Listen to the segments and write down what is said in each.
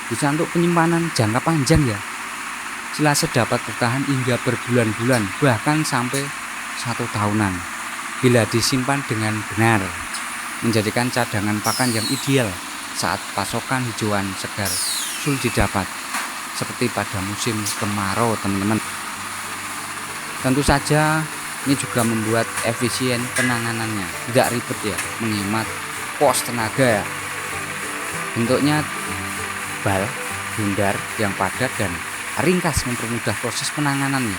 bisa untuk penyimpanan jangka panjang ya. Silase dapat bertahan hingga berbulan-bulan, bahkan sampai 1 tahunan bila disimpan dengan benar, menjadikan cadangan pakan yang ideal saat pasokan hijauan segar sulit didapat seperti pada musim kemarau, teman-teman. Tentu saja ini juga membuat efisien penanganannya, tidak ribet ya, menghemat pos tenaga. Bentuknya bal, bundar yang padat dan ringkas mempermudah proses penanganannya,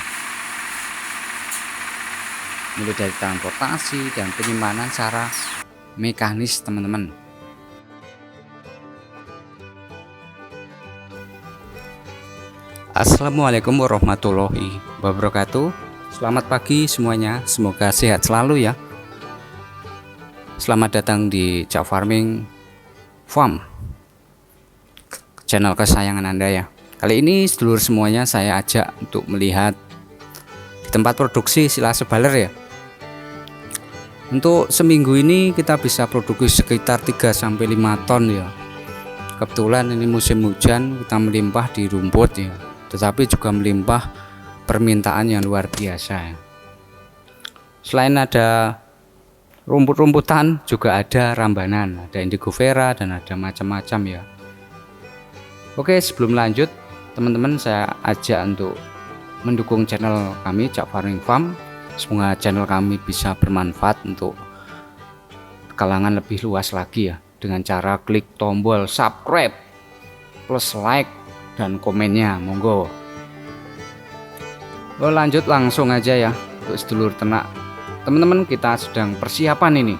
mulai dari transportasi dan penyimpanan secara mekanis, teman-teman. Assalamualaikum warahmatullahi wabarakatuh. Selamat pagi semuanya, semoga sehat selalu ya. Selamat datang di Cak Farming Farm, channel kesayangan Anda ya. Kali ini sedulur semuanya saya ajak untuk melihat di tempat produksi silase baler ya. Untuk seminggu ini kita bisa produksi sekitar 3-5 ton ya. Kebetulan ini musim hujan, kita melimpah di rumput ya, tetapi juga melimpah permintaan yang luar biasa ya. Selain ada rumput-rumputan, juga ada rambanan, ada indigo vera dan ada macam-macam ya. Oke, sebelum lanjut teman-teman, saya ajak untuk mendukung channel kami Cak Farming Farm. Semoga channel kami bisa bermanfaat untuk kalangan lebih luas lagi ya, dengan cara klik tombol subscribe plus like dan komennya, monggo. Lanjut langsung aja ya untuk sedulur ternak. Teman-teman, kita sedang persiapan ini.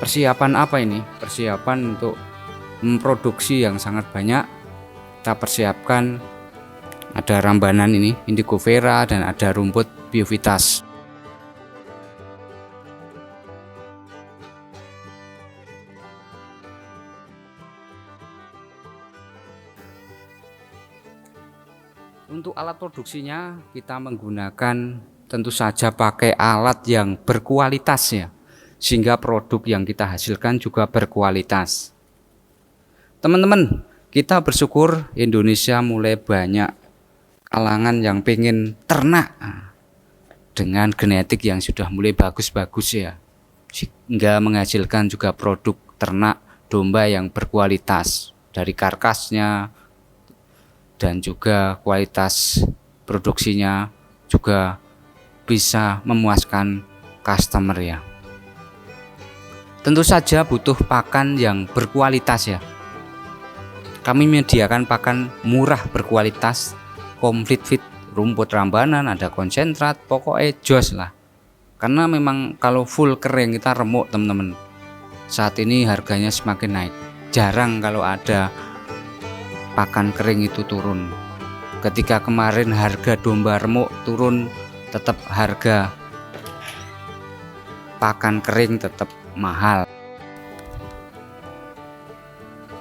Persiapan apa ini? Persiapan untuk memproduksi yang sangat banyak. Kita persiapkan ada rambanan ini, indigo vera, dan ada rumput biovitas. Untuk alat produksinya kita menggunakan tentu saja pakai alat yang berkualitas ya, sehingga produk yang kita hasilkan juga berkualitas. Teman-teman, kita bersyukur Indonesia mulai banyak kalangan yang pengen ternak dengan genetik yang sudah mulai bagus-bagus ya, sehingga menghasilkan juga produk ternak domba yang berkualitas dari karkasnya, dan juga kualitas produksinya juga bisa memuaskan customer ya. Tentu saja butuh pakan yang berkualitas ya. Kami menyediakan pakan murah berkualitas, komplit fit, rumput rambanan, ada konsentrat, pokoknya jos lah. Karena memang kalau full kering kita remuk, teman-teman. Saat ini harganya semakin naik. Jarang kalau ada pakan kering itu turun. Ketika kemarin harga domba remuk turun, tetap harga pakan kering tetap mahal.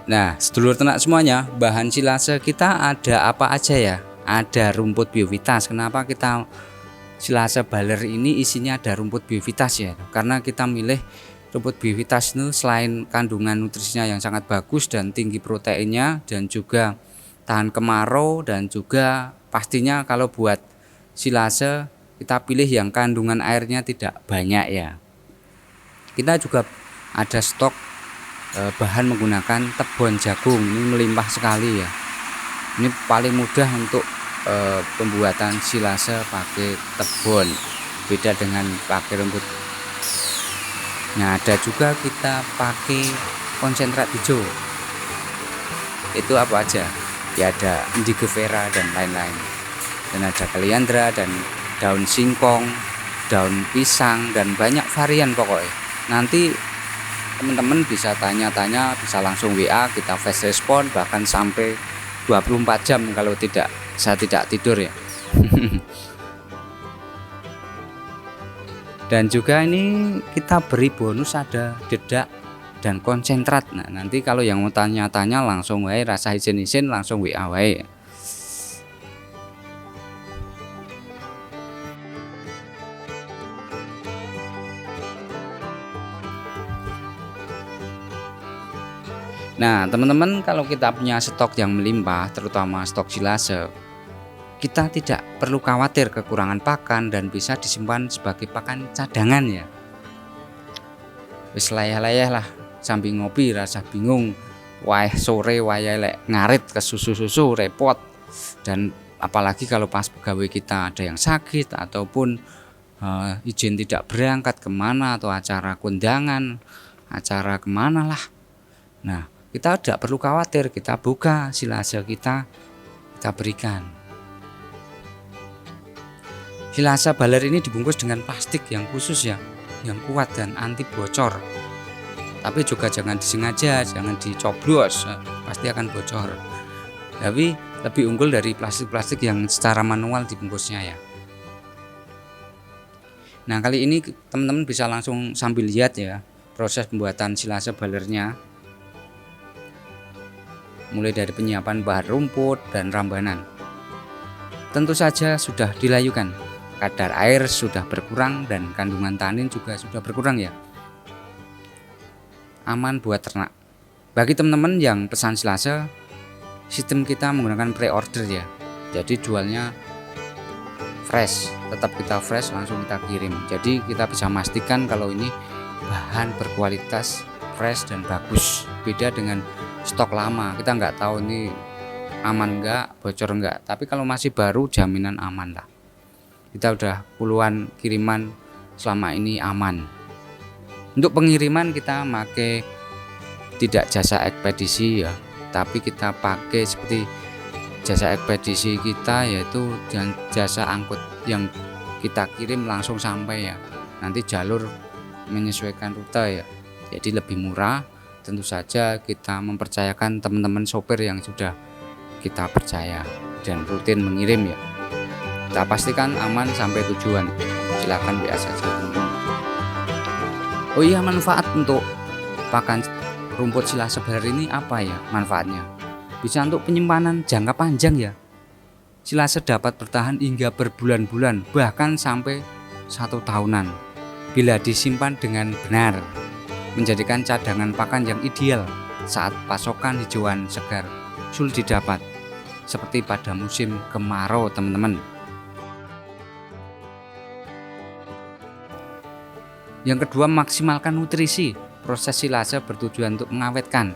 Nah, sedulur ternak semuanya, bahan silase kita ada apa aja ya? Ada rumput biovitas. Kenapa kita silase baler ini isinya ada rumput biovitas ya? Karena kita milih rumput biovitas itu selain kandungan nutrisinya yang sangat bagus dan tinggi proteinnya, dan juga tahan kemarau, dan juga pastinya kalau buat silase kita pilih yang kandungan airnya tidak banyak ya. Kita juga ada stok bahan menggunakan tebon jagung, ini melimpah sekali ya. Ini paling mudah untuk pembuatan silase pakai tebon, beda dengan pakai rumput. Nah, ada juga kita pakai konsentrat hijau. Itu apa aja? Ya ada indigo vera dan lain-lain. Dan ada kaliandra dan daun singkong, daun pisang, dan banyak varian pokoknya. Nanti teman-teman bisa tanya-tanya, bisa langsung WA, kita fast respon bahkan sampai 24 jam kalau saya tidak tidur ya. Dan juga ini kita beri bonus ada dedak dan konsentrat. Nah, nanti kalau yang mau tanya-tanya langsung wae, rasa izin langsung WA wae. Nah, teman-teman, kalau kita punya stok yang melimpah, terutama stok silase, kita tidak perlu khawatir kekurangan pakan dan bisa disimpan sebagai pakan cadangan ya. Wis layah-layah lah sambil ngopi rasa bingung, wah sore wayah lek ngarit ke susu-susu repot. Dan apalagi kalau pas pegawai kita ada yang sakit ataupun izin tidak berangkat kemana atau acara kondangan, acara kemana lah. Nah, kita tidak perlu khawatir, kita buka silase kita berikan. Silase baler ini dibungkus dengan plastik yang khusus ya, yang kuat dan anti bocor. Tapi juga jangan disengaja, jangan dicoblos, pasti akan bocor. Tapi lebih unggul dari plastik-plastik yang secara manual dibungkusnya ya. Nah, kali ini teman-teman bisa langsung sambil lihat ya proses pembuatan silase balernya. Mulai dari penyiapan bahan rumput dan rambanan. Tentu saja sudah dilayukan, kadar air sudah berkurang dan kandungan tanin juga sudah berkurang ya. Aman buat ternak. Bagi teman-teman yang pesan silase, sistem kita menggunakan pre-order ya. Jadi jualnya fresh, tetap kita fresh langsung kita kirim. Jadi kita bisa memastikan kalau ini bahan berkualitas, fresh dan bagus. Beda dengan stok lama, kita nggak tahu ini aman nggak, bocor nggak. Tapi kalau masih baru jaminan aman lah. Kita udah puluhan kiriman selama ini aman. Untuk pengiriman kita pakai tidak jasa ekspedisi ya, tapi kita pakai seperti jasa ekspedisi kita, yaitu jasa angkut yang kita kirim langsung sampai ya. Nanti jalur menyesuaikan rute ya, jadi lebih murah. Tentu saja kita mempercayakan teman-teman sopir yang sudah kita percaya dan rutin mengirim ya. Kita pastikan aman sampai tujuan. Silakan WA saja teman-teman. Oh iya, manfaat untuk pakan rumput silase baler ini apa ya manfaatnya? Bisa untuk penyimpanan jangka panjang ya. Silase dapat bertahan hingga berbulan-bulan, bahkan sampai 1 tahunan bila disimpan dengan benar, menjadikan cadangan pakan yang ideal saat pasokan hijauan segar sulit didapat, seperti pada musim kemarau teman-teman. Yang kedua, maksimalkan nutrisi. Proses silase bertujuan untuk mengawetkan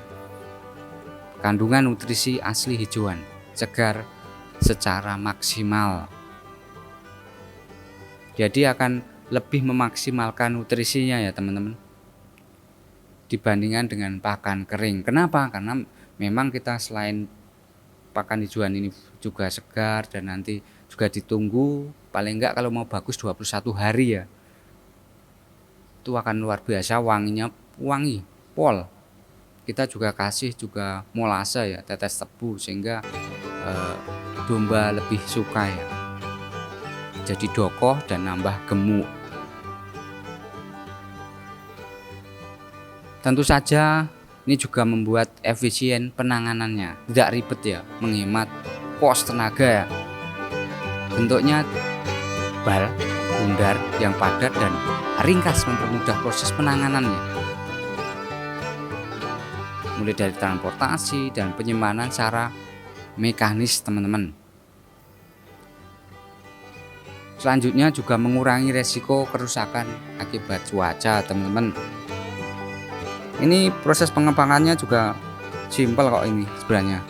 kandungan nutrisi asli hijauan segar secara maksimal. Jadi akan lebih memaksimalkan nutrisinya ya teman-teman, dibandingkan dengan pakan kering. Kenapa? Karena memang kita selain pakan hijauan ini juga segar dan nanti juga ditunggu paling enggak kalau mau bagus 21 hari ya. Itu akan luar biasa wanginya, wangi pol. Kita juga kasih juga molase ya, tetes tebu, sehingga domba lebih suka ya. Jadi dokoh dan nambah gemuk. Tentu saja ini juga membuat efisien penanganannya, tidak ribet ya, menghemat pos tenaga ya. Bentuknya bal, bundar yang padat dan ringkas, mempermudah proses penanganannya. Mulai dari transportasi dan penyimpanan secara mekanis teman-teman. Selanjutnya juga mengurangi resiko kerusakan akibat cuaca teman-teman. Ini proses pengembangannya juga simpel kok ini sebenarnya.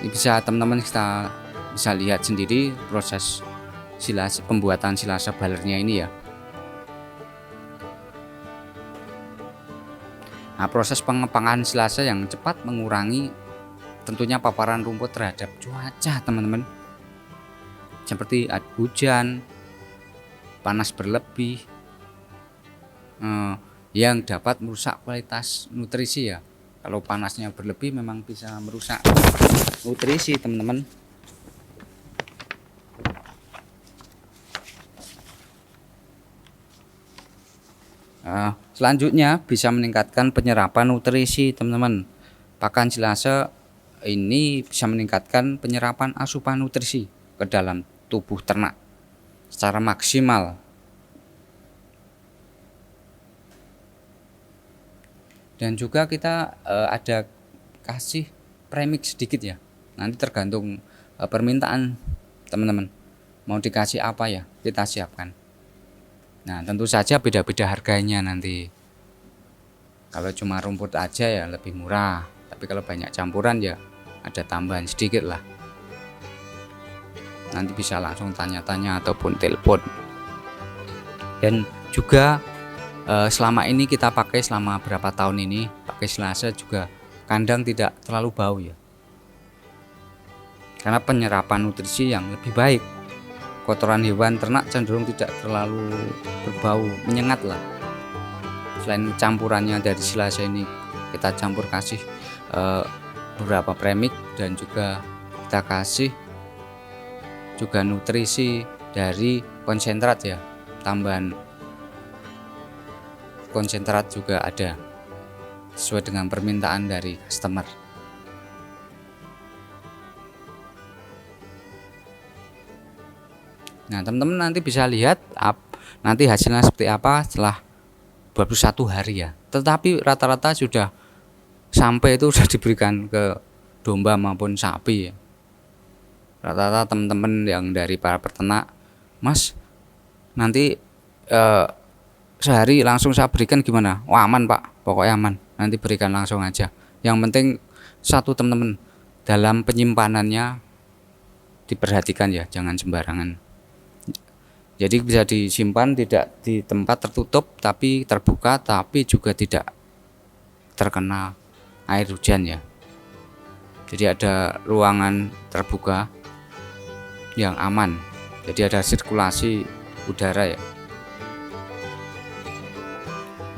Ini bisa teman-teman kita bisa lihat sendiri proses silase, pembuatan silase balernya ini ya. Nah, proses pengembangan silase yang cepat mengurangi tentunya paparan rumput terhadap cuaca teman-teman. Seperti hujan, panas berlebih, yang dapat merusak kualitas nutrisi ya. Kalau panasnya berlebih memang bisa merusak nutrisi teman-teman. Selanjutnya bisa meningkatkan penyerapan nutrisi teman-teman. Pakan silase ini bisa meningkatkan penyerapan asupan nutrisi ke dalam tubuh ternak secara maksimal. Dan juga kita ada dikasih premix sedikit ya. Nanti tergantung permintaan teman-teman mau dikasih apa ya, kita siapkan. Nah tentu saja beda-beda harganya nanti. Kalau cuma rumput aja ya lebih murah, tapi kalau banyak campuran ya ada tambahan sedikit lah. Nanti bisa langsung tanya-tanya ataupun telepon. Dan juga selama ini kita pakai, selama berapa tahun ini pakai silase juga, kandang tidak terlalu bau ya, karena penyerapan nutrisi yang lebih baik. Kotoran hewan ternak cenderung tidak terlalu berbau menyengat lah. Selain campurannya dari silase ini, kita campur kasih beberapa premix dan juga kita kasih juga nutrisi dari konsentrat ya, tambahan konsentrat juga ada sesuai dengan permintaan dari customer. Nah teman-teman nanti bisa lihat nanti hasilnya seperti apa setelah 21 hari ya, tetapi rata-rata sudah sampai itu sudah diberikan ke domba maupun sapi ya. Rata-rata teman-teman yang dari para peternak, Mas nanti sehari langsung saya berikan gimana? Wah aman Pak, pokoknya aman, nanti berikan langsung aja. Yang penting satu teman-teman, dalam penyimpanannya diperhatikan ya, jangan sembarangan. Jadi bisa disimpan tidak di tempat tertutup tapi terbuka, tapi juga tidak terkena air hujan ya. Jadi ada ruangan terbuka yang aman, jadi ada sirkulasi udara ya.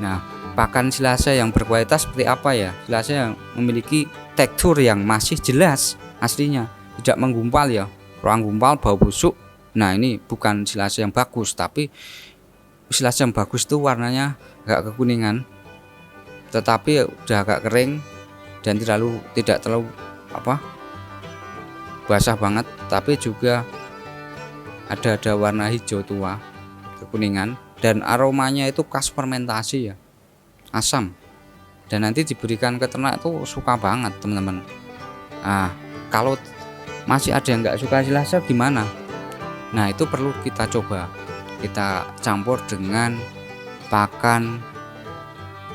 Nah pakan silase yang berkualitas seperti apa ya? Silase yang memiliki tekstur yang masih jelas aslinya, tidak menggumpal ya, ruang gumpal bau busuk. Nah ini bukan silase yang bagus, tapi silase yang bagus itu warnanya agak kekuningan tetapi udah agak kering dan tidak terlalu basah banget, tapi juga ada warna hijau tua kekuningan, dan aromanya itu khas fermentasi ya, asam, dan nanti diberikan ke ternak itu suka banget teman-teman. Nah kalau masih ada yang nggak suka silase gimana? Nah itu perlu kita coba, kita campur dengan pakan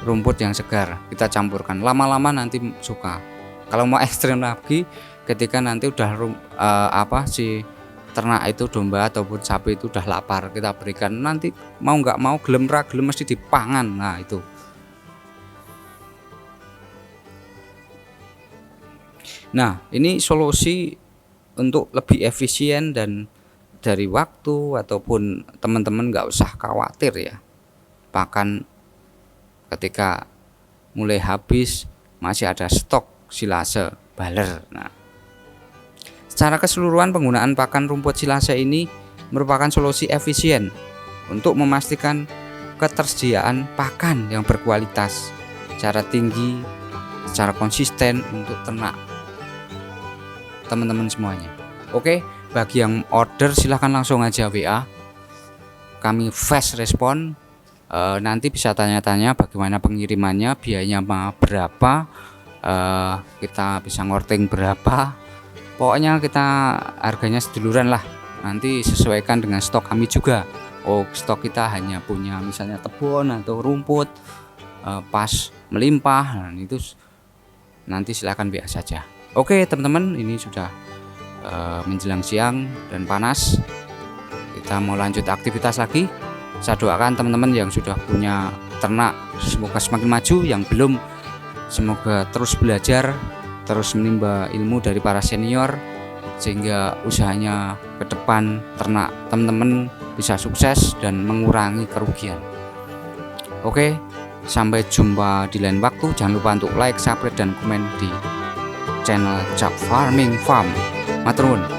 rumput yang segar, kita campurkan, lama-lama nanti suka. Kalau mau ekstrem lagi, ketika nanti udah si ternak itu, domba ataupun sapi itu udah lapar, kita berikan, nanti mau nggak mau, gelem ra gelem mesti dipangan. Nah itu. Nah ini solusi untuk lebih efisien dan dari waktu, ataupun teman-teman nggak usah khawatir ya, pakan ketika mulai habis masih ada stok silase baler. Nah secara keseluruhan penggunaan pakan rumput silase ini merupakan solusi efisien untuk memastikan ketersediaan pakan yang berkualitas secara tinggi, secara konsisten untuk ternak teman-teman semuanya. Oke, bagi yang order silahkan langsung aja WA, kami fast respon. Nanti bisa tanya-tanya bagaimana pengirimannya, biayanya berapa, kita bisa ngorting berapa, pokoknya kita harganya seduluran lah, nanti sesuaikan dengan stok kami juga. Stok kita hanya punya misalnya tebon atau rumput pas melimpah, nah itu nanti silahkan WA saja. Oke teman-teman, ini sudah menjelang siang dan panas, kita mau lanjut aktivitas lagi. Saya doakan teman-teman yang sudah punya ternak semoga semakin maju, yang belum semoga terus belajar, terus menimba ilmu dari para senior, sehingga usahanya ke depan ternak teman-teman bisa sukses dan mengurangi kerugian. Oke, sampai jumpa di lain waktu. Jangan lupa untuk like, subscribe, dan komen di channel Cap Farming Farm. Matur nuwun.